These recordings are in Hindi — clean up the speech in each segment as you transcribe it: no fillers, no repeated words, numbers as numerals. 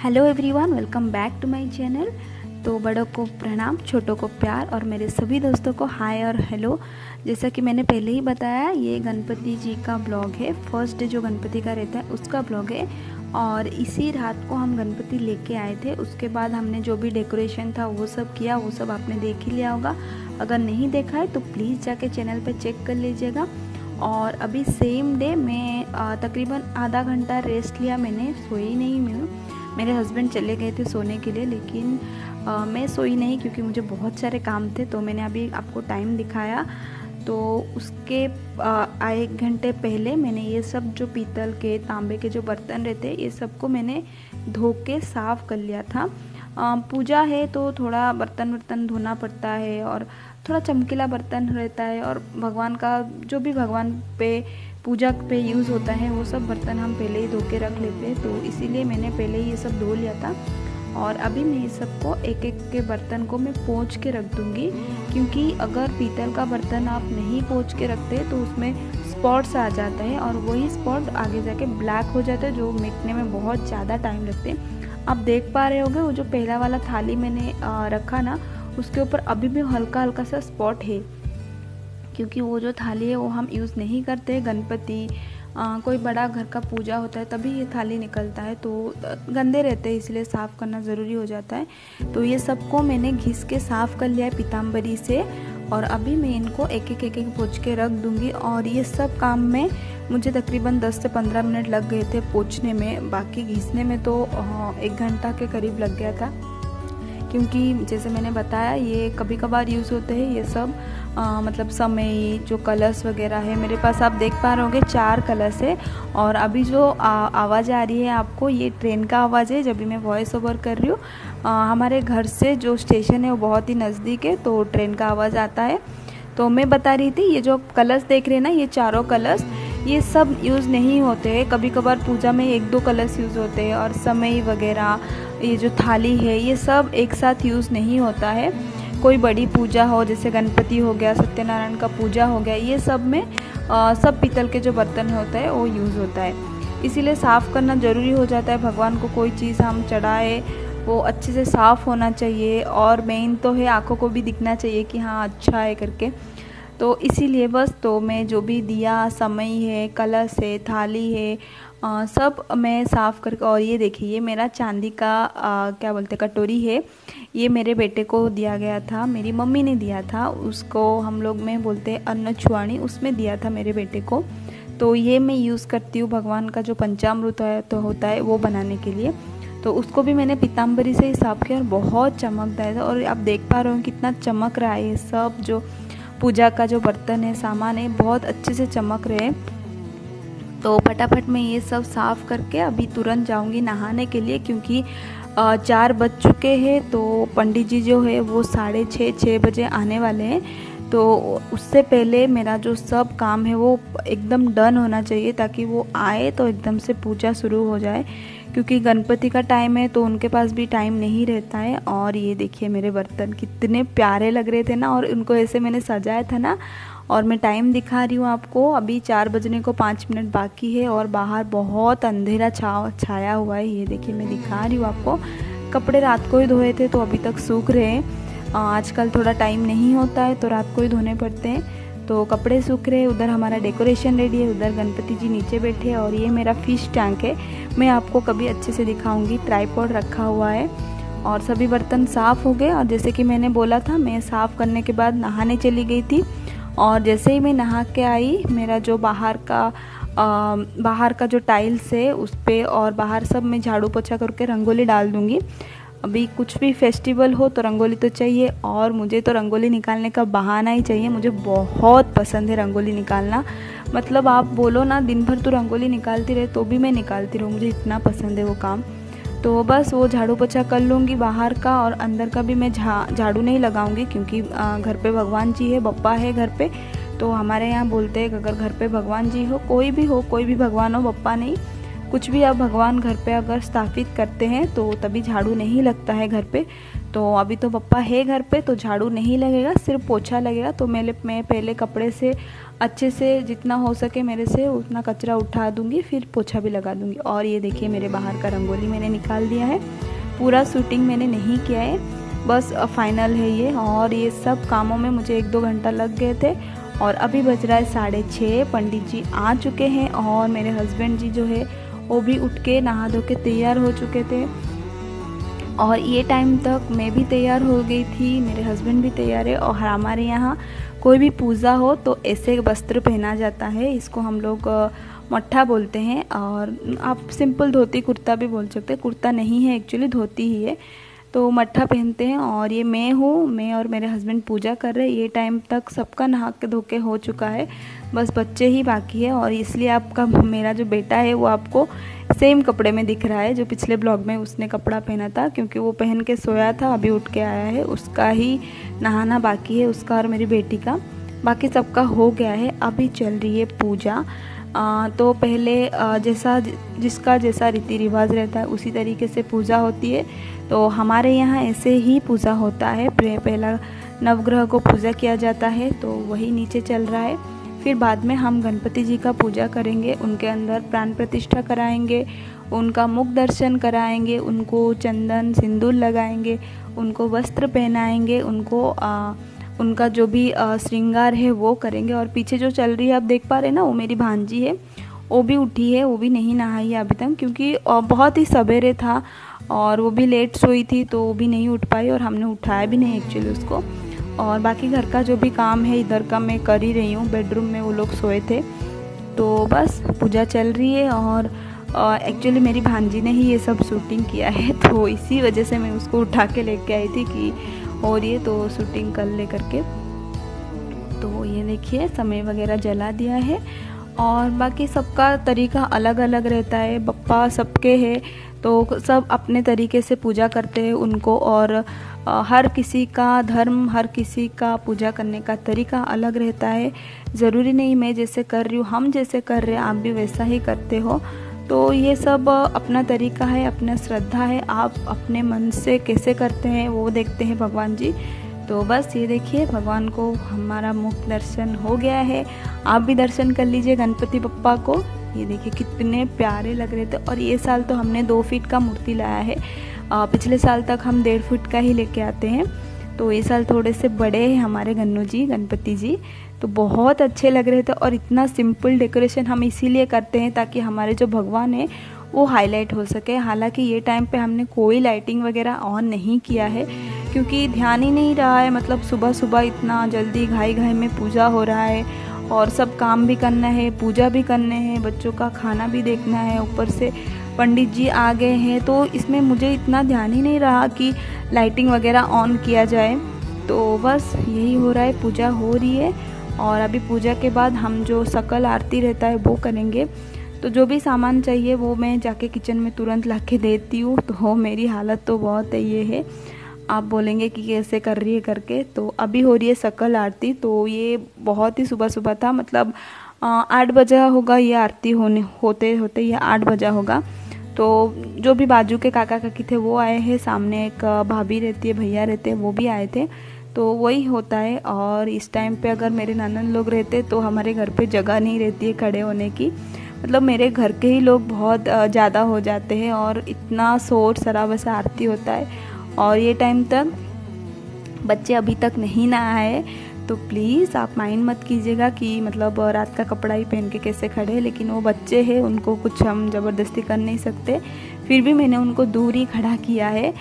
Hello everyone, welcome back to my channel. तो बड़ों को प्रणाम, छोटों को प्यार और मेरे सभी दोस्तों को हाय और हेलो। जैसा कि मैंने पहले ही बताया, ये गणपति जी का ब्लॉग है। फर्स्ट डे जो गणपति का रहता है उसका ब्लॉग है। और इसी रात को हम गणपति लेके आए थे। उसके बाद हमने जो भी डेकोरेशन था वो सब किया, वो सब आपने देख ही लिया होगा। अगर नहीं देखा है तो प्लीज़ जाके चैनल पर चेक कर लीजिएगा। और अभी सेम डे मैं तकरीबन आधा घंटा रेस्ट लिया। मैंने सोई नहीं मैं, मेरे हस्बैंड चले गए थे सोने के लिए, लेकिन मैं सोई नहीं क्योंकि मुझे बहुत सारे काम थे। तो मैंने अभी आपको टाइम दिखाया, तो उसके 1 घंटे पहले मैंने ये सब जो पीतल के तांबे के जो बर्तन रहते हैं ये सबको मैंने धो के साफ़ कर लिया था। पूजा है तो थोड़ा बर्तन धोना पड़ता है और थोड़ा चमकीला बर्तन रहता है, और भगवान का जो भी भगवान पे पूजा पे यूज़ होता है वो सब बर्तन हम पहले ही धो के रख लेते हैं। तो इसीलिए मैंने पहले ही ये सब धो लिया था। और अभी मैं इस सबको एक एक के बर्तन को मैं पोंछ के रख दूँगी, क्योंकि अगर पीतल का बर्तन आप नहीं पोंछ के रखते तो उसमें स्पॉट्स आ जाता है, और वही स्पॉट आगे जाके ब्लैक हो जाता है, जो मिटने में बहुत ज़्यादा टाइम लगते हैं। आप देख पा रहे होंगे वो जो पहला वाला थाली मैंने रखा ना, उसके ऊपर अभी भी हल्का हल्का सा स्पॉट है, क्योंकि वो जो थाली है वो हम यूज़ नहीं करते। गणपति कोई बड़ा घर का पूजा होता है तभी ये थाली निकलता है, तो गंदे रहते हैं, इसलिए साफ़ करना ज़रूरी हो जाता है। तो ये सबको मैंने घिस के साफ़ कर लिया है पीताम्बरी से, और अभी मैं इनको एक एक पोंछ के रख दूँगी। और ये सब काम में मुझे तकरीबन 10 से 15 मिनट लग गए थे पोंछने में। बाकी घिसने में तो 1 घंटा के करीब लग गया था, क्योंकि जैसे मैंने बताया ये कभी कभार यूज़ होते हैं ये सब। मतलब समय जो कलर्स वगैरह है मेरे पास, आप देख पा रहे होंगे 4 कलर्स है। और अभी जो आवाज़ आ रही है आपको, ये ट्रेन का आवाज़ है जब भी मैं वॉइस ओवर कर रही हूँ। हमारे घर से जो स्टेशन है वो बहुत ही नज़दीक है, तो ट्रेन का आवाज़ आता है। तो मैं बता रही थी, ये जो कलर्स देख रहे हैं ना, ये चारों कलर्स ये सब यूज़ नहीं होते हैं। कभी कभार पूजा में 1-2 कलर्स यूज़ होते हैं, और समय वगैरह ये जो थाली है ये सब एक साथ यूज़ नहीं होता है। कोई बड़ी पूजा हो, जैसे गणपति हो गया, सत्यनारायण का पूजा हो गया, ये सब में सब पीतल के जो बर्तन होता है वो यूज़ होता है। इसीलिए साफ़ करना ज़रूरी हो जाता है। भगवान को कोई चीज़ हम चढ़ाए वो अच्छे से साफ़ होना चाहिए, और मेन तो है आँखों को भी दिखना चाहिए कि हाँ अच्छा है करके। तो इसीलिए बस, तो मैं जो भी दिया, समय है, कलश है, थाली है, सब मैं साफ़ करके। और ये देखिए, ये मेरा चांदी का क्या बोलते कटोरी है। ये मेरे बेटे को दिया गया था, मेरी मम्मी ने दिया था उसको। हम लोग में बोलते हैं अन्न छुआनी, उसमें दिया था मेरे बेटे को। तो ये मैं यूज़ करती हूँ भगवान का जो पंचामृत है तो होता है वो बनाने के लिए। तो उसको भी मैंने पीताम्बरी से ही साफ़ किया, और बहुत चमकदार था। और आप देख पा रहे हो कितना चमक रहा है। ये सब जो पूजा का जो बर्तन है, सामान है, बहुत अच्छे से चमक रहे हैं। तो फटाफट मैं ये सब साफ़ करके अभी तुरंत जाऊंगी नहाने के लिए, क्योंकि 4 बज चुके हैं। तो पंडित जी जो है वो 6:30 बजे आने वाले हैं। तो उससे पहले मेरा जो सब काम है वो एकदम डन होना चाहिए, ताकि वो आए तो एकदम से पूजा शुरू हो जाए, क्योंकि गणपति का टाइम है तो उनके पास भी टाइम नहीं रहता है। और ये देखिए मेरे बर्तन कितने प्यारे लग रहे थे ना, और उनको ऐसे मैंने सजाया था ना। और मैं टाइम दिखा रही हूँ आपको, अभी 4 बजने को 5 मिनट बाकी है, और बाहर बहुत अंधेरा छाया हुआ है। ये देखिए मैं दिखा रही हूँ आपको। कपड़े रात को ही धोए थे तो अभी तक सूख रहे हैं। आजकल थोड़ा टाइम नहीं होता है तो रात को ही धोने पड़ते हैं। तो कपड़े सूख रहे हैं। उधर हमारा डेकोरेशन रेडी है, उधर गणपति जी नीचे बैठे हैं, और ये मेरा फिश टैंक है। मैं आपको कभी अच्छे से दिखाऊंगी। ट्राइपॉड रखा हुआ है, और सभी बर्तन साफ़ हो गए। और जैसे कि मैंने बोला था, मैं साफ़ करने के बाद नहाने चली गई थी। और जैसे ही मैं नहा के आई, मेरा जो बाहर का जो टाइल्स है उस पर और बाहर सब मैं झाड़ू पोछा करके रंगोली डाल दूँगी। अभी कुछ भी फेस्टिवल हो तो रंगोली तो चाहिए, और मुझे तो रंगोली निकालने का बहाना ही चाहिए। मुझे बहुत पसंद है रंगोली निकालना। मतलब आप बोलो ना दिन भर तो रंगोली निकालती रहे तो भी मैं निकालती रहूँ, मुझे इतना पसंद है वो काम। तो बस वो झाड़ू पोछा कर लूँगी बाहर का, और अंदर का भी मैं झाड़ू नहीं लगाऊंगी, क्योंकि घर पे भगवान जी है, बप्पा है घर पे। तो हमारे यहाँ बोलते हैं कि अगर घर पे भगवान जी हो, कोई भी भगवान हो, बप्पा नहीं, कुछ भी आप भगवान घर पे अगर स्थापित करते हैं तो तभी झाड़ू नहीं लगता है घर पे। तो अभी तो पप्पा है घर पे तो झाड़ू नहीं लगेगा, सिर्फ पोछा लगेगा। तो मैं पहले कपड़े से अच्छे से जितना हो सके मेरे से उतना कचरा उठा दूंगी, फिर पोछा भी लगा दूंगी। और ये देखिए मेरे बाहर का रंगोली मैंने निकाल दिया है। पूरा शूटिंग मैंने नहीं किया है, बस फाइनल है ये। और ये सब कामों में मुझे 1-2 घंटा लग गए थे। और अभी बज रहा है 6:30, पंडित जी आ चुके हैं और मेरे हस्बैंड जी जो है वो भी उठ के नहा धो के तैयार हो चुके थे। और ये टाइम तक मैं भी तैयार हो गई थी, मेरे हस्बैंड भी तैयार है। और हमारे यहाँ कोई भी पूजा हो तो ऐसे वस्त्र पहना जाता है, इसको हम लोग मट्ठा बोलते हैं। और आप सिंपल धोती कुर्ता भी बोल सकते हैं, कुर्ता नहीं है एक्चुअली, धोती ही है। तो मट्ठा पहनते हैं। और ये मैं और मेरे हस्बैंड पूजा कर रहे हैं। ये टाइम तक सबका नहा के धो के हो चुका है, बस बच्चे ही बाकी है। और इसलिए आपका मेरा जो बेटा है वो आपको सेम कपड़े में दिख रहा है जो पिछले ब्लॉग में उसने कपड़ा पहना था, क्योंकि वो पहन के सोया था, अभी उठ के आया है। उसका ही नहाना बाकी है, उसका और मेरी बेटी का। बाकी सबका हो गया है। अभी चल रही है पूजा। तो पहले जिसका जैसा रीति रिवाज रहता है उसी तरीके से पूजा होती है। तो हमारे यहाँ ऐसे ही पूजा होता है। पहला नवग्रह को पूजा किया जाता है, तो वही नीचे चल रहा है। फिर बाद में हम गणपति जी का पूजा करेंगे, उनके अंदर प्राण प्रतिष्ठा कराएंगे, उनका मुख दर्शन कराएंगे, उनको चंदन सिंदूर लगाएंगे, उनको वस्त्र पहनाएंगे, उनका जो भी श्रृंगार है वो करेंगे। और पीछे जो चल रही है आप देख पा रहे हैं ना, वो मेरी भांजी है, वो भी उठी है, वो भी नहीं नहाई है अभी तक, क्योंकि बहुत ही सवेरे था और वो भी लेट सोई थी तो वो भी नहीं उठ पाई और हमने उठाया भी नहीं एक्चुअली उसको। और बाकी घर का जो भी काम है इधर का मैं कर ही रही हूँ। बेडरूम में वो लोग सोए थे, तो बस पूजा चल रही है। और एक्चुअली मेरी भांजी ने ही ये सब शूटिंग किया है, तो इसी वजह से मैं उसको उठा के लेके आई थी कि और ये तो शूटिंग कर ले करके। तो ये देखिए समय वगैरह जला दिया है। और बाकी सबका तरीका अलग अलग रहता है, बप्पा सबके है तो सब अपने तरीके से पूजा करते हैं उनको। और हर किसी का धर्म, हर किसी का पूजा करने का तरीका अलग रहता है। ज़रूरी नहीं मैं जैसे कर रही हूँ, हम जैसे कर रहे हैं आप भी वैसा ही करते हो। तो ये सब अपना तरीका है, अपना श्रद्धा है, आप अपने मन से कैसे करते हैं वो देखते हैं भगवान जी। तो बस ये देखिए भगवान को हमारा मुख दर्शन हो गया है। आप भी दर्शन कर लीजिए गणपति बप्पा को। ये देखिए कितने प्यारे लग रहे थे। और ये साल तो हमने 2 फीट का मूर्ति लाया है, पिछले साल तक हम 1.5 फीट का ही लेके आते हैं। तो ये साल थोड़े से बड़े हैं हमारे गन्नू जी, गणपति जी, तो बहुत अच्छे लग रहे थे। और इतना सिंपल डेकोरेशन हम इसीलिए करते हैं ताकि हमारे जो भगवान है वो हाईलाइट हो सके। हालांकि ये टाइम पे हमने कोई लाइटिंग वगैरह ऑन नहीं किया है, क्योंकि ध्यान ही नहीं रहा है। मतलब सुबह सुबह इतना जल्दी घाई घाई में पूजा हो रहा है और सब काम भी करना है, पूजा भी करने हैं, बच्चों का खाना भी देखना है, ऊपर से पंडित जी आ गए हैं। तो इसमें मुझे इतना ध्यान ही नहीं रहा कि लाइटिंग वगैरह ऑन किया जाए। तो बस यही हो रहा है, पूजा हो रही है। और अभी पूजा के बाद हम जो सकल आरती रहता है वो करेंगे। तो जो भी सामान चाहिए वो मैं जाके किचन में तुरंत ला के देती हूँ। तो मेरी हालत तो बहुत ये है, आप बोलेंगे कि कैसे कर रही है करके। तो अभी हो रही है सकल आरती। तो ये बहुत ही सुबह सुबह था, मतलब 8 बजा होगा ये आरती होते होते ये 8 बजा होगा। तो जो भी बाजू के काका काकी थे वो आए हैं, सामने एक भाभी रहती है, भैया रहते हैं, वो भी आए थे। तो वही होता है। और इस टाइम पे अगर मेरे ननद लोग रहते तो हमारे घर पे जगह नहीं रहती है खड़े होने की। मतलब मेरे घर के ही लोग बहुत ज़्यादा हो जाते हैं और इतना शोर शराबा से आरती होता है। और ये टाइम तक बच्चे अभी तक नहीं नहाए, तो प्लीज़ आप माइंड मत कीजिएगा कि मतलब रात का कपड़ा ही पहन के कैसे खड़े। लेकिन वो बच्चे हैं, उनको कुछ हम ज़बरदस्ती कर नहीं सकते, फिर भी मैंने उनको दूर ही खड़ा किया है।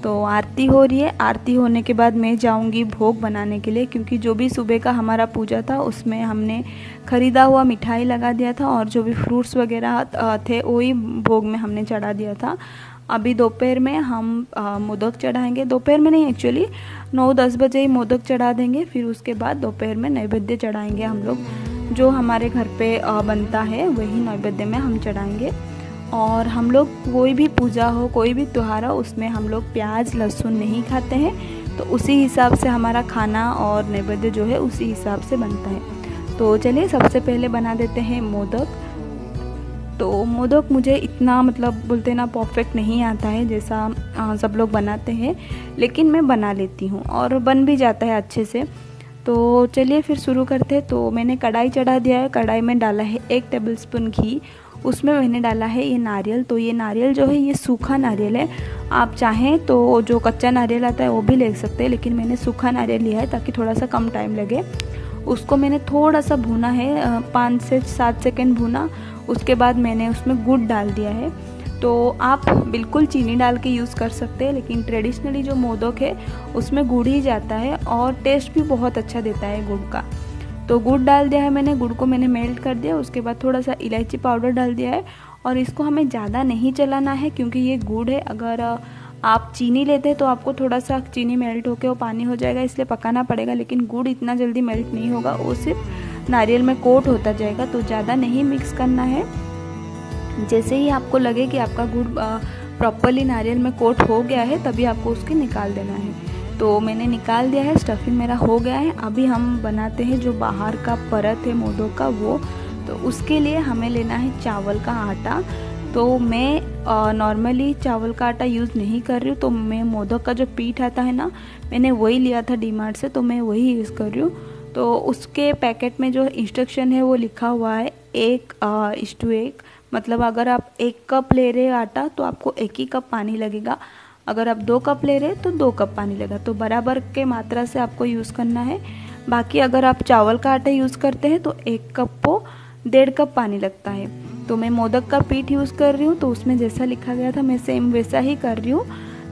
तो आरती हो रही है। आरती होने के बाद मैं जाऊंगी भोग बनाने के लिए, क्योंकि जो भी सुबह का हमारा पूजा था उसमें हमने ख़रीदा हुआ मिठाई लगा दिया था और जो भी फ्रूट्स वगैरह थे वही भोग में हमने चढ़ा दिया था। अभी दोपहर में हम मोदक चढ़ाएंगे, दोपहर में नहीं एक्चुअली 9-10 बजे ही मोदक चढ़ा देंगे। फिर उसके बाद दोपहर में नैवेद्य चढ़ाएंगे हम लोग, जो हमारे घर पे बनता है वही नैवेद्य में हम चढ़ाएंगे। और हम लोग कोई भी पूजा हो, कोई भी त्यौहार हो, उसमें हम लोग प्याज लहसुन नहीं खाते हैं। तो उसी हिसाब से हमारा खाना और नैवेद्य जो है उसी हिसाब से बनता है। तो चलिए सबसे पहले बना देते हैं मोदक। तो मोदक मुझे इतना मतलब बोलते ना परफेक्ट नहीं आता है जैसा सब लोग बनाते हैं, लेकिन मैं बना लेती हूँ और बन भी जाता है अच्छे से। तो चलिए फिर शुरू करते हैं। तो मैंने कढ़ाई चढ़ा दिया है, कढ़ाई में डाला है 1 टेबलस्पून घी, उसमें मैंने डाला है ये नारियल। तो ये नारियल जो है ये सूखा नारियल है, आप चाहें तो जो कच्चा नारियल आता है वो भी ले सकते हैं, लेकिन मैंने सूखा नारियल लिया है ताकि थोड़ा सा कम टाइम लगे। उसको मैंने थोड़ा सा भूना है, 5 से 7 सेकंड भूना। उसके बाद मैंने उसमें गुड़ डाल दिया है। तो आप बिल्कुल चीनी डाल के यूज़ कर सकते हैं, लेकिन ट्रेडिशनली जो मोदक है उसमें गुड़ ही जाता है और टेस्ट भी बहुत अच्छा देता है गुड़ का। तो गुड़ डाल दिया है मैंने, गुड़ को मैंने मेल्ट कर दिया। उसके बाद थोड़ा सा इलायची पाउडर डाल दिया है और इसको हमें ज़्यादा नहीं चलाना है क्योंकि ये गुड़ है। अगर आप चीनी लेते हैं तो आपको थोड़ा सा चीनी मेल्ट होकर वो पानी हो जाएगा, इसलिए पकाना पड़ेगा, लेकिन गुड़ इतना जल्दी मेल्ट नहीं होगा, वो सिर्फ नारियल में कोट होता जाएगा। तो ज़्यादा नहीं मिक्स करना है। जैसे ही आपको लगे कि आपका गुड़ प्रॉपरली नारियल में कोट हो गया है तभी आपको उसके निकाल देना है। तो मैंने निकाल दिया है, स्टफिंग मेरा हो गया है। अभी हम बनाते हैं जो बाहर का परत है मोदक का वो। तो उसके लिए हमें लेना है चावल का आटा। तो मैं नॉर्मली चावल का आटा यूज़ नहीं कर रही हूँ, तो मैं मोदक का जो पीठ आता है ना, मैंने वही लिया था डीमार्ट से, तो मैं वही यूज़ कर रही हूँ। तो उसके पैकेट में जो इंस्ट्रक्शन है वो लिखा हुआ है 1:1, मतलब अगर आप 1 कप ले रहे आटा तो आपको 1 ही कप पानी लगेगा। अगर आप 2 कप ले रहे तो 2 कप पानी लगेगा। तो बराबर के मात्रा से आपको यूज़ करना है। बाकी अगर आप चावल का आटा यूज़ करते हैं तो 1 कप को 1.5 कप पानी लगता है। तो मैं मोदक का पीठ यूज़ कर रही हूँ, तो उसमें जैसा लिखा गया था मैं सेम वैसा ही कर रही हूँ।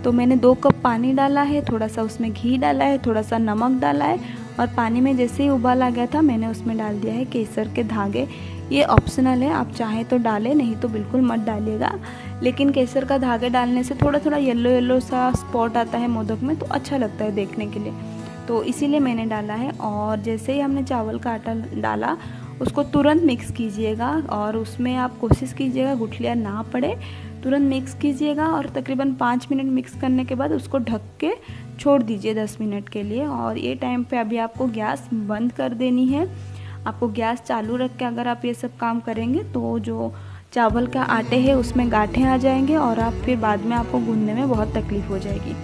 तो मैंने 2 कप पानी डाला है, थोड़ा सा उसमें घी डाला है, थोड़ा सा नमक डाला है और पानी में जैसे ही उबाल आ गया था मैंने उसमें डाल दिया है केसर के धागे। ये ऑप्शनल है, आप चाहें तो डालें, नहीं तो बिल्कुल मत डालिएगा। लेकिन केसर का धागे डालने से थोड़ा थोड़ा येलो येलो सा स्पॉट आता है मोदक में, तो अच्छा लगता है देखने के लिए, तो इसीलिए मैंने डाला है। और जैसे ही हमने चावल का आटा डाला उसको तुरंत मिक्स कीजिएगा और उसमें आप कोशिश कीजिएगा गुठलियाँ ना पड़े, तुरंत मिक्स कीजिएगा और तकरीबन 5 मिनट मिक्स करने के बाद उसको ढक के छोड़ दीजिए 10 मिनट के लिए। और ये टाइम पे अभी आपको गैस बंद कर देनी है। आपको गैस चालू रख के अगर आप ये सब काम करेंगे तो जो चावल का आटे हैं उसमें गांठें आ जाएंगे और आप फिर बाद में आपको गूंदने में बहुत तकलीफ़ हो जाएगी।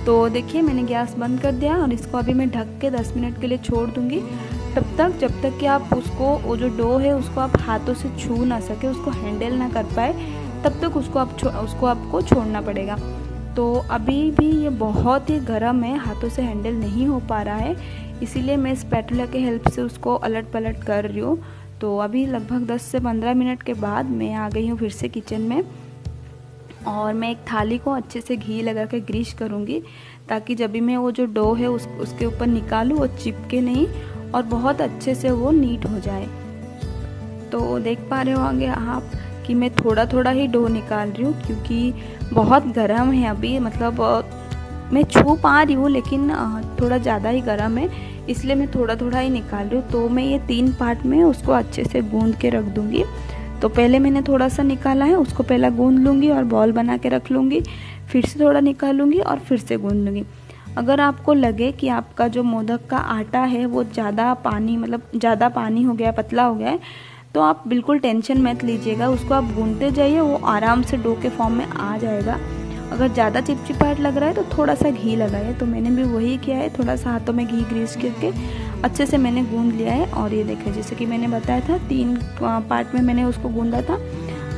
तो देखिए मैंने गैस बंद कर दिया और इसको अभी मैं ढक के 10 मिनट के लिए छोड़ दूँगी। तब तक जब तक कि आप उसको वो जो डो है उसको आप हाथों से छू ना सके, उसको हैंडल ना कर पाए, तब तक उसको आपको छोड़ना पड़ेगा। तो अभी भी ये बहुत ही गर्म है, हाथों से हैंडल नहीं हो पा रहा है, इसीलिए मैं स्पैटुला के हेल्प से उसको अलट पलट कर रही हूँ। तो अभी लगभग 10 से 15 मिनट के बाद मैं आ गई हूँ फिर से किचन में और मैं एक थाली को अच्छे से घी लगा के ग्रीस करूँगी ताकि जब भी मैं वो जो डो है उसके ऊपर निकालूँ वो चिपके नहीं और बहुत अच्छे से वो नीट हो जाए। तो देख पा रहे होंगे आप कि मैं थोड़ा थोड़ा ही डो निकाल रही हूँ क्योंकि बहुत गर्म है अभी, मतलब मैं छू पा रही हूँ लेकिन थोड़ा ज़्यादा ही गर्म है, इसलिए मैं थोड़ा थोड़ा ही निकाल रही हूँ। तो मैं ये 3 पार्ट में उसको अच्छे से गूंद के रख दूँगी। तो पहले मैंने थोड़ा सा निकाला है, उसको पहला गूंद लूँगी और बॉल बना के रख लूँगी, फिर से थोड़ा निकालूँगी और फिर से गूंद लूँगी। अगर आपको लगे कि आपका जो मोदक का आटा है वो ज़्यादा पानी हो गया, पतला हो गया है, तो आप बिल्कुल टेंशन मत लीजिएगा, उसको आप गूंदते जाइए, वो आराम से डो के फॉर्म में आ जाएगा। अगर ज़्यादा चिपचिपाहट लग रहा है तो थोड़ा सा घी लगाइए। तो मैंने भी वही किया है, थोड़ा सा हाथों में घी ग्रीस करके अच्छे से मैंने गूंद लिया है। और ये देखिए जैसे कि मैंने बताया था 3 पार्ट में मैंने उसको गूंदा था,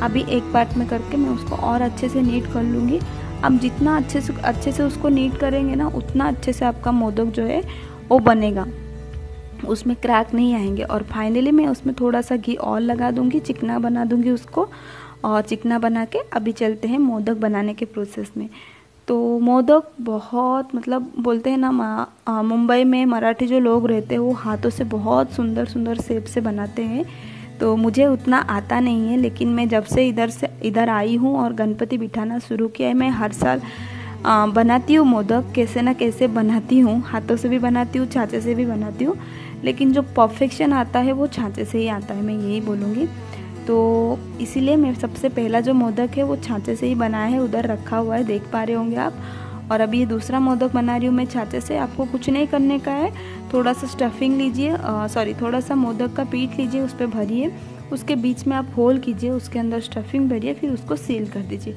अभी 1 पार्ट में करके मैं उसको और अच्छे से नीट कर लूँगी। अब जितना अच्छे से उसको नीट करेंगे ना उतना अच्छे से आपका मोदक जो है वो बनेगा, उसमें क्रैक नहीं आएंगे। और फाइनली मैं उसमें थोड़ा सा घी और लगा दूंगी, चिकना बना दूंगी उसको, और चिकना बना के अभी चलते हैं मोदक बनाने के प्रोसेस में। तो मोदक बहुत मतलब बोलते हैं ना मुंबई में मराठी जो लोग रहते हैं वो हाथों से बहुत सुंदर सुंदर शेप से बनाते हैं। तो मुझे उतना आता नहीं है, लेकिन मैं जब से इधर आई हूँ और गणपति बिठाना शुरू किया है, मैं हर साल बनाती हूँ मोदक, कैसे ना कैसे बनाती हूँ, हाथों से भी बनाती हूँ, छाँचे से भी बनाती हूँ, लेकिन जो परफेक्शन आता है वो छाँचे से ही आता है, मैं यही बोलूँगी। तो इसीलिए मैं सबसे पहला जो मोदक है वो छाँचे से ही बनाया है, उधर रखा हुआ है, देख पा रहे होंगे आप। और अभी ये दूसरा मोदक बना रही हूँ मैं छाँचे से। आपको कुछ नहीं करने का है, थोड़ा सा स्टफिंग लीजिए, थोड़ा सा मोदक का पीठ लीजिए, उस पर भरिए, उसके बीच में आप होल कीजिए, उसके अंदर स्टफिंग भरिए, फिर उसको सील कर दीजिए।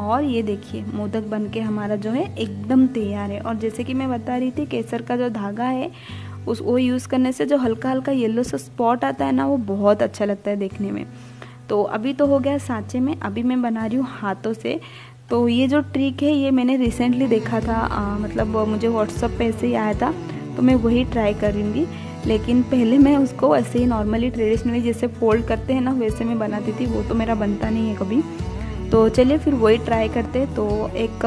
और ये देखिए मोदक बनके हमारा जो है एकदम तैयार है। और जैसे कि मैं बता रही थी, केसर का जो धागा है वो यूज़ करने से जो हल्का हल्का येलो सा स्पॉट आता है ना, वो बहुत अच्छा लगता है देखने में। तो अभी तो हो गया सांचे में, अभी मैं बना रही हूँ हाथों से। तो ये जो ट्रिक है ये मैंने रिसेंटली देखा था, मतलब मुझे व्हाट्सअप पे ऐसे ही आया था, तो मैं वही ट्राई करूँगी। लेकिन पहले मैं उसको ऐसे ही नॉर्मली ट्रेडिशनली जैसे फोल्ड करते हैं ना, वैसे मैं बनाती थी, वो तो मेरा बनता नहीं है कभी। तो चलिए फिर वही ट्राई करते। तो एक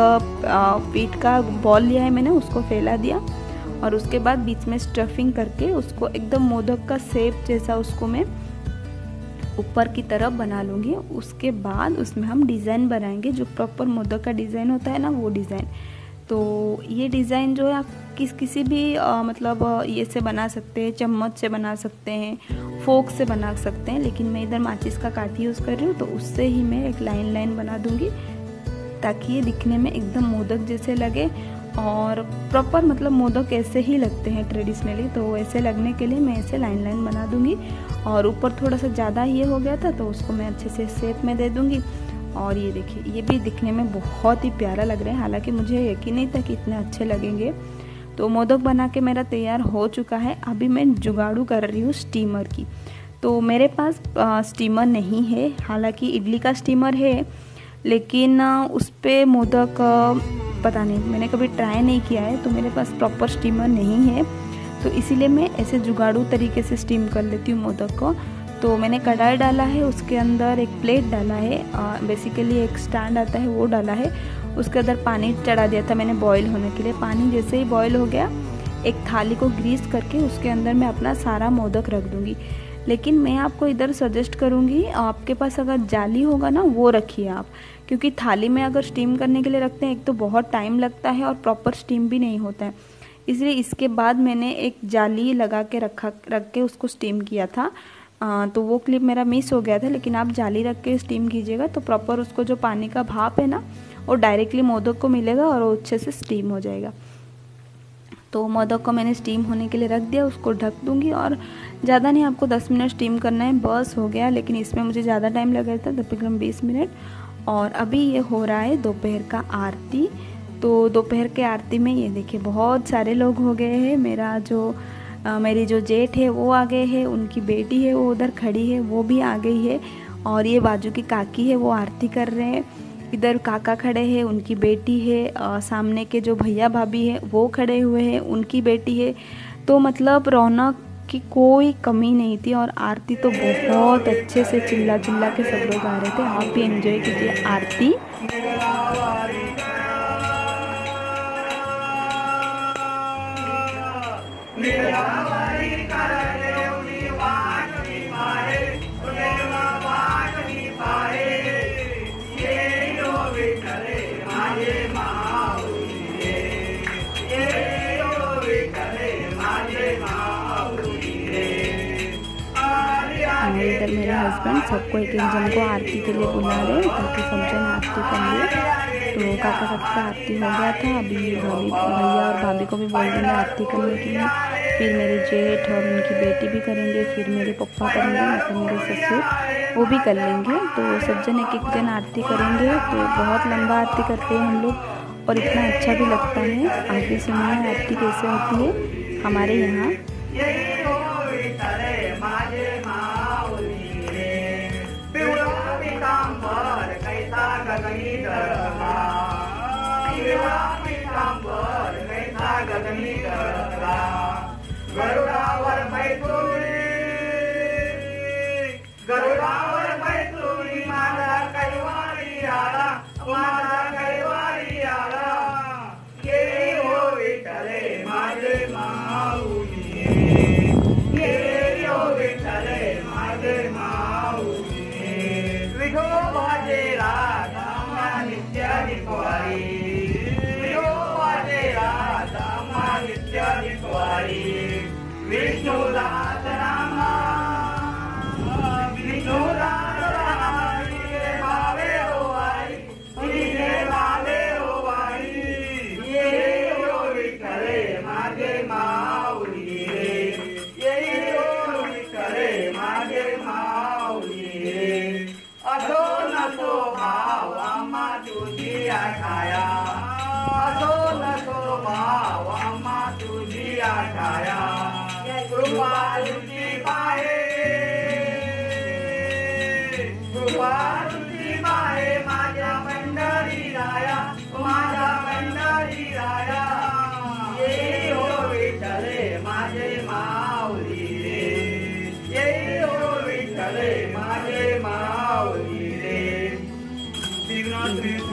पीठ का बॉल लिया है मैंने, उसको फैला दिया और उसके बाद बीच में स्टफिंग करके उसको एकदम मोदक का शेप जैसा उसको मैं ऊपर की तरफ बना लूँगी। उसके बाद उसमें हम डिज़ाइन बनाएंगे, जो प्रॉपर मोदक का डिज़ाइन होता है ना, वो डिज़ाइन। तो ये डिज़ाइन जो है आप किसी भी मतलब ये से बना सकते हैं, चम्मच से बना सकते हैं, फोक से बना सकते हैं, लेकिन मैं इधर माचिस का काठी यूज़ कर रही हूँ, तो उससे ही मैं एक लाइन लाइन बना दूँगी ताकि ये दिखने में एकदम मोदक जैसे लगे। और प्रॉपर मतलब मोदक ऐसे ही लगते हैं ट्रेडिशनली, तो ऐसे लगने के लिए मैं ऐसे लाइन लाइन बना दूँगी। और ऊपर थोड़ा सा ज़्यादा ये हो गया था, तो उसको मैं अच्छे से शेप में दे दूँगी। और ये देखिए ये भी दिखने में बहुत ही प्यारा लग रहा है, हालांकि मुझे यकीन नहीं था कि इतने अच्छे लगेंगे। तो मोदक बना के मेरा तैयार हो चुका है। अभी मैं जुगाड़ू कर रही हूँ स्टीमर की। तो मेरे पास स्टीमर नहीं है, हालांकि इडली का स्टीमर है, लेकिन उस पर मोदक पता नहीं, मैंने कभी ट्राई नहीं किया है, तो मेरे पास प्रॉपर स्टीमर नहीं है। तो इसीलिए मैं ऐसे जुगाड़ू तरीके से स्टीम कर लेती हूँ मोदक को। तो मैंने कढ़ाई डाला है, उसके अंदर एक प्लेट डाला है, बेसिकली एक स्टैंड आता है वो डाला है, उसके अंदर पानी चढ़ा दिया था मैंने बॉईल होने के लिए। पानी जैसे ही बॉईल हो गया, एक थाली को ग्रीस करके उसके अंदर मैं अपना सारा मोदक रख दूँगी। लेकिन मैं आपको इधर सजेस्ट करूँगी, आपके पास अगर जाली होगा ना वो रखिए आप, क्योंकि थाली में अगर स्टीम करने के लिए रखते हैं, एक तो बहुत टाइम लगता है और प्रॉपर स्टीम भी नहीं होता है। इसलिए इसके बाद मैंने एक जाली लगा के रख के उसको स्टीम किया था। तो वो क्लिप मेरा मिस हो गया था, लेकिन आप जाली रख के स्टीम कीजिएगा तो प्रॉपर उसको जो पानी का भाप है ना, वो डायरेक्टली मोदक को मिलेगा और वो अच्छे से स्टीम हो जाएगा। तो मोदक को मैंने स्टीम होने के लिए रख दिया, उसको ढक दूंगी। और ज़्यादा नहीं, आपको 10 मिनट स्टीम करना है, बस हो गया। लेकिन इसमें मुझे ज़्यादा टाइम लगा था, तकरीबन 20 मिनट। और अभी ये हो रहा है दोपहर का आरती। तो दोपहर के आरती में ये देखिए बहुत सारे लोग हो गए हैं। मेरी जो जेठ है वो आ गए हैं, उनकी बेटी है वो उधर खड़ी है, वो भी आ गई है। और ये बाजू की काकी है वो आरती कर रहे हैं। इधर काका खड़े हैं, उनकी बेटी है। सामने के जो भैया भाभी है वो खड़े हुए हैं, उनकी बेटी है। तो मतलब रौनक की कोई कमी नहीं थी। और आरती तो बहुत अच्छे से चिल्ला चिल्ला के सब लोग आ रहे थे। आप भी एंजॉय कीजिए आरती। इधर मेरे हस्बैंड सबको एक एक जन को आरती के लिए बुला रहे ताकि सब जन आरती करेंगे। तो काका सबका आरती हो गया था, अभी भैया और भाभी को भी बोल देंगे आरती करने के लिए। फिर मेरे जेठ और उनकी बेटी भी करेंगे, फिर मेरे पप्पा करेंगे, मतलब मेरे ससुर, वो भी कर लेंगे। तो सब जन एक एक जन आरती करेंगे। तो बहुत लंबा आरती करते हैं हम लोग और इतना अच्छा भी लगता है। आप भी सुनिए आरती कैसे होती है हमारे यहाँ। वारुती माये माझ्या पंढरी राया, माझ्या पंढरी राया, ये हो विठ्ठले माझे माऊली रे, ये हो विठ्ठले माझे माऊली रे।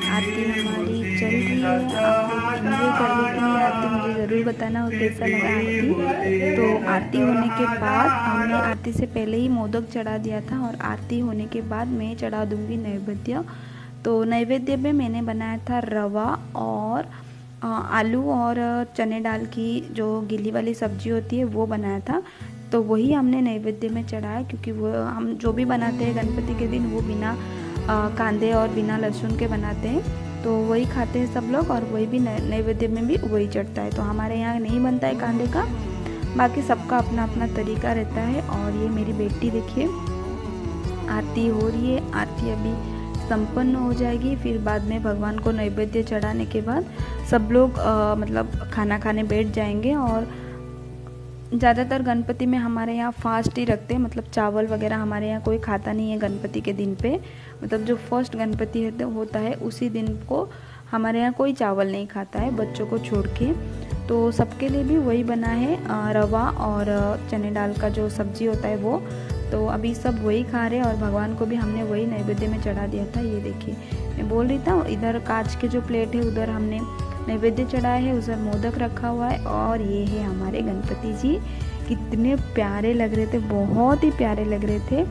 आरती हमारी चल रही है, आप मुझे करने के लिए आरती मुझे ज़रूर बताना हो कैसा लगा आरती। तो आरती होने के बाद हमने आरती से पहले ही मोदक चढ़ा दिया था और आरती होने के बाद मैं चढ़ा दूँगी नैवेद्य। तो नैवेद्य में मैंने बनाया था रवा और आलू और चने दाल की जो गीली वाली सब्जी होती है वो बनाया था। तो वही हमने नैवेद्य में चढ़ाया, क्योंकि वो हम जो भी बनाते हैं गणपति के दिन वो बिना कांदे और बिना लहसुन के बनाते हैं, तो वही खाते हैं सब लोग और वही भी नैवेद्य में भी वही चढ़ता है। तो हमारे यहाँ नहीं बनता है कांदे का, बाकी सबका अपना अपना तरीका रहता है। और ये मेरी बेटी देखिए आरती हो रही है, आरती अभी संपन्न हो जाएगी, फिर बाद में भगवान को नैवेद्य चढ़ाने के बाद सब लोग मतलब खाना खाने बैठ जाएंगे। और ज़्यादातर गणपति में हमारे यहाँ फास्ट ही रखते हैं, मतलब चावल वगैरह हमारे यहाँ कोई खाता नहीं है गणपति के दिन पे। मतलब जो फर्स्ट गणपति होता है उसी दिन को हमारे यहाँ कोई चावल नहीं खाता है, बच्चों को छोड़ के। तो सबके लिए भी वही बना है, रवा और चने दाल का जो सब्जी होता है वो। तो अभी सब वही खा रहे हैं और भगवान को भी हमने वही नैवेद्य में चढ़ा दिया था। ये देखिए मैं बोल रही था, इधर कांच के जो प्लेट है उधर हमने नैवेद्य चढ़ाया है, उधर मोदक रखा हुआ है। और ये है हमारे गणपति जी, कितने प्यारे लग रहे थे, बहुत ही प्यारे लग रहे थे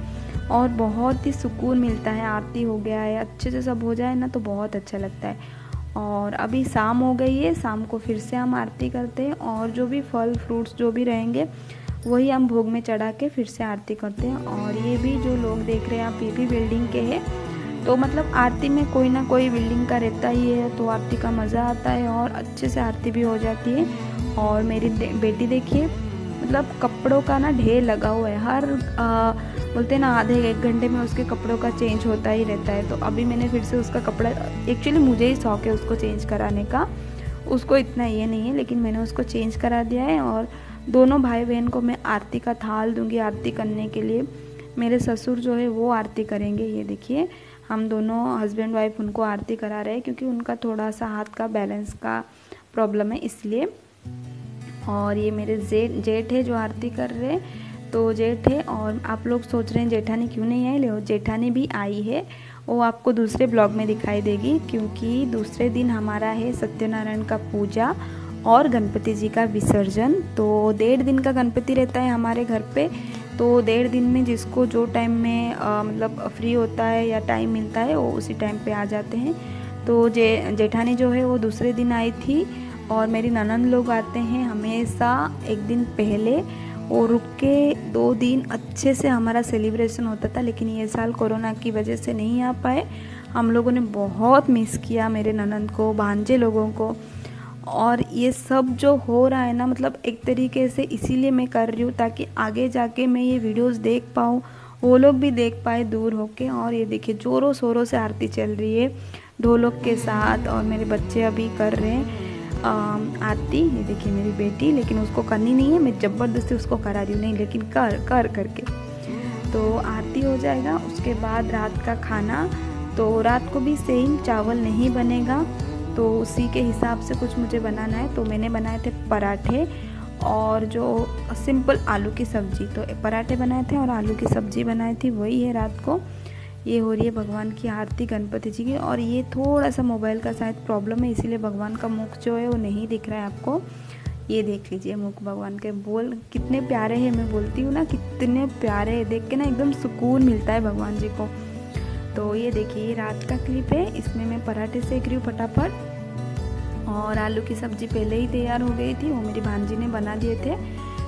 और बहुत ही सुकून मिलता है। आरती हो गया है, अच्छे से सब हो जाए ना तो बहुत अच्छा लगता है। और अभी शाम हो गई है, शाम को फिर से हम आरती करते हैं और जो भी फल फ्रूट्स जो भी रहेंगे वही हम भोग में चढ़ा के फिर से आरती करते हैं। और ये भी जो लोग देख रहे हैं आप, ये भी बिल्डिंग के हैं, तो मतलब आरती में कोई ना कोई बिल्डिंग का रहता ही है, तो आरती का मज़ा आता है और अच्छे से आरती भी हो जाती है। और मेरी बेटी देखिए, मतलब कपड़ों का ना ढेर लगा हुआ है, हर बोलते हैं ना आधे एक घंटे में उसके कपड़ों का चेंज होता ही रहता है। तो अभी मैंने फिर से उसका कपड़ा, एक्चुअली मुझे ही शौक है उसको चेंज कराने का, उसको इतना ये नहीं है, लेकिन मैंने उसको चेंज करा दिया है। और दोनों भाई बहन को मैं आरती का थाल दूंगी आरती करने के लिए। मेरे ससुर जो है वो आरती करेंगे। ये देखिए हम दोनों हस्बैंड वाइफ उनको आरती करा रहे हैं, क्योंकि उनका थोड़ा सा हाथ का बैलेंस का प्रॉब्लम है इसलिए। और ये मेरे जेठ है जो आरती कर रहे हैं, तो जेठ है। और आप लोग सोच रहे हैं जेठानी क्यों नहीं आई, ले जेठानी भी आई है, वो आपको दूसरे ब्लॉग में दिखाई देगी, क्योंकि दूसरे दिन हमारा है सत्यनारायण का पूजा और गणपति जी का विसर्जन। तो 1.5 दिन का गणपति रहता है हमारे घर पे, तो 1.5 दिन में जिसको जो टाइम में मतलब फ्री होता है या टाइम मिलता है वो उसी टाइम पे आ जाते हैं। तो जेठानी जो है वो दूसरे दिन आई थी और मेरी ननंद लोग आते हैं हमेशा एक दिन पहले, और रुक के 2 दिन अच्छे से हमारा सेलिब्रेशन होता था। लेकिन ये साल कोरोना की वजह से नहीं आ पाए। हम लोगों ने बहुत मिस किया मेरे ननंद को, भांजे लोगों को। और ये सब जो हो रहा है ना, मतलब एक तरीके से इसीलिए मैं कर रही हूँ ताकि आगे जाके मैं ये वीडियोस देख पाऊँ, वो लोग भी देख पाए दूर होके। और ये देखिए जोरों शोरों से आरती चल रही है ढोलक के साथ, और मेरे बच्चे अभी कर रहे हैं आरती। ये देखिए मेरी बेटी, लेकिन उसको करनी नहीं है, मैं ज़बरदस्ती उसको करा रही हूँ, नहीं लेकिन कर करके। तो आरती हो जाएगा, उसके बाद रात का खाना। तो रात को भी सेम चावल नहीं बनेगा, तो उसी के हिसाब से कुछ मुझे बनाना है। तो मैंने बनाए थे पराठे और जो सिंपल आलू की सब्ज़ी। तो पराठे बनाए थे और आलू की सब्ज़ी बनाई थी, वही है रात को। ये हो रही है भगवान की आरती गणपति जी की। और ये थोड़ा सा मोबाइल का शायद प्रॉब्लम है, इसीलिए भगवान का मुख जो है वो नहीं दिख रहा है आपको। ये देख लीजिए मुख भगवान के, बोल कितने प्यारे हैं, मैं बोलती हूँ ना कितने प्यारे हैं, देख के ना एकदम सुकून मिलता है भगवान जी को। तो ये देखिए ये रात का क्लिप है, इसमें मैं पराठे सेक रही हूँ फटाफट। और आलू की सब्ज़ी पहले ही तैयार हो गई थी, वो मेरी भांजी ने बना दिए थे,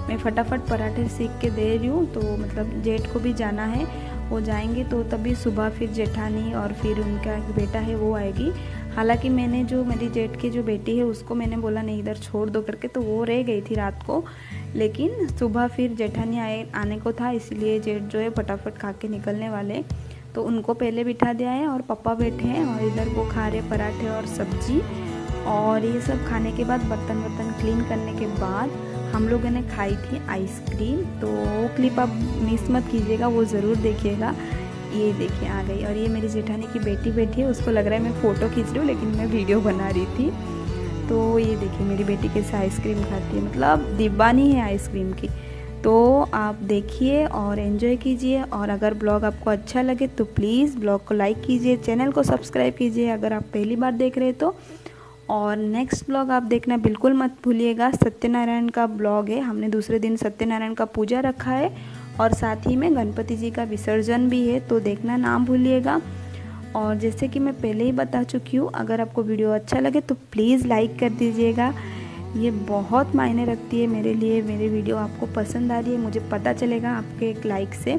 मैं फटाफट पराठे सेक के दे रही हूँ। तो मतलब जेठ को भी जाना है, वो जाएंगे तो तभी सुबह फिर जेठानी और फिर उनका एक बेटा है वो आएगी। हालांकि मैंने जो मेरी जेठ की जो बेटी है उसको मैंने बोला नहीं इधर छोड़ दो करके, तो वो रह गई थी रात को। लेकिन सुबह फिर जेठानी आने को था, इसलिए जेठ जो है फटाफट खा के निकलने वाले, तो उनको पहले बिठा दिया है। और पापा बैठे हैं और इधर वो खा रहे पराठे और सब्जी। और ये सब खाने के बाद बर्तन क्लीन करने के बाद हम लोगों ने खाई थी आइसक्रीम। तो वो क्लिप आप मिस मत कीजिएगा, वो ज़रूर देखिएगा। ये देखिए आ गई। और ये मेरी जेठानी की बेटी बैठी है, उसको लग रहा है मैं फ़ोटो खींच रही हूँ लेकिन मैं वीडियो बना रही थी। तो ये देखिए मेरी बेटी कैसे आइसक्रीम खाती है, मतलब दीवानी है आइसक्रीम की। तो आप देखिए और एंजॉय कीजिए। और अगर ब्लॉग आपको अच्छा लगे तो प्लीज़ ब्लॉग को लाइक कीजिए, चैनल को सब्सक्राइब कीजिए अगर आप पहली बार देख रहे हैं तो। और नेक्स्ट ब्लॉग आप देखना बिल्कुल मत भूलिएगा, सत्यनारायण का ब्लॉग है। हमने दूसरे दिन सत्यनारायण का पूजा रखा है और साथ ही में गणपति जी का विसर्जन भी है, तो देखना ना भूलिएगा। और जैसे कि मैं पहले ही बता चुकी हूँ, अगर आपको वीडियो अच्छा लगे तो प्लीज़ लाइक कर दीजिएगा। ये बहुत मायने रखती है मेरे लिए, मेरी वीडियो आपको पसंद आ रही है, मुझे पता चलेगा आपके एक लाइक से।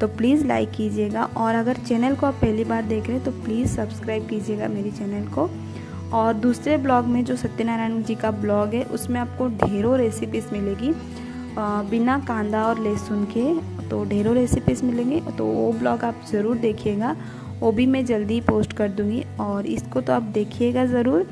तो प्लीज़ लाइक कीजिएगा। और अगर चैनल को आप पहली बार देख रहे हैं तो प्लीज़ सब्सक्राइब कीजिएगा मेरी चैनल को। और दूसरे ब्लॉग में जो सत्यनारायण जी का ब्लॉग है उसमें आपको ढेरों रेसिपीज़ मिलेगी बिना कांदा और लहसुन के, तो ढेरों रेसिपीज़ मिलेंगे। तो वो ब्लॉग आप ज़रूर देखिएगा, वो भी मैं जल्दी पोस्ट कर दूँगी। और इसको तो आप देखिएगा ज़रूर।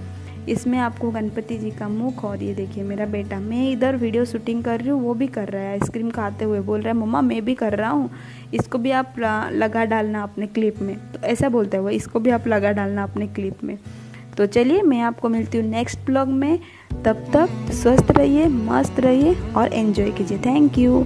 इसमें आपको गणपति जी का मुख, और ये देखिए मेरा बेटा, मैं इधर वीडियो शूटिंग कर रही हूँ, वो भी कर रहा है आइसक्रीम खाते हुए, बोल रहा है मम्मा मैं भी कर रहा हूँ, इसको भी आप लगा डालना अपने क्लिप में। तो ऐसा बोलता है वो, इसको भी आप लगा डालना अपने क्लिप में। तो चलिए मैं आपको मिलती हूँ नेक्स्ट ब्लॉग में, तब तक स्वस्थ रहिए, मस्त रहिए और एंजॉय कीजिए। Thank you.